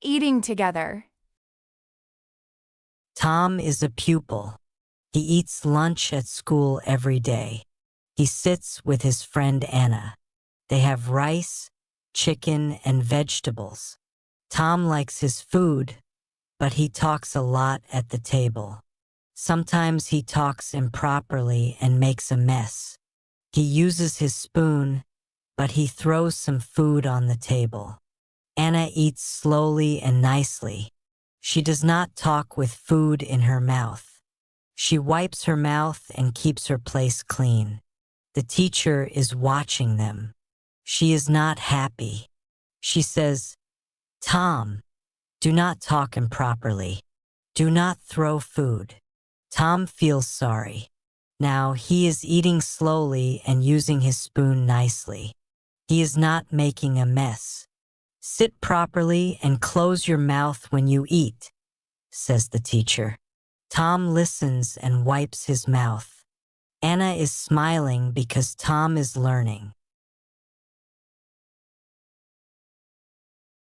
eating together. Tom is a pupil. He eats lunch at school every day. He sits with his friend Anna. They have rice, chicken, and vegetables. Tom likes his food, but he talks a lot at the table. Sometimes he talks improperly and makes a mess. He uses his spoon, but he throws some food on the table. Anna eats slowly and nicely. She does not talk with food in her mouth. She wipes her mouth and keeps her place clean. The teacher is watching them. She is not happy. She says, "Tom, do not talk improperly. Do not throw food." Tom feels sorry. Now he is eating slowly and using his spoon nicely. He is not making a mess. "Sit properly and close your mouth when you eat," says the teacher. Tom listens and wipes his mouth. Anna is smiling because Tom is learning.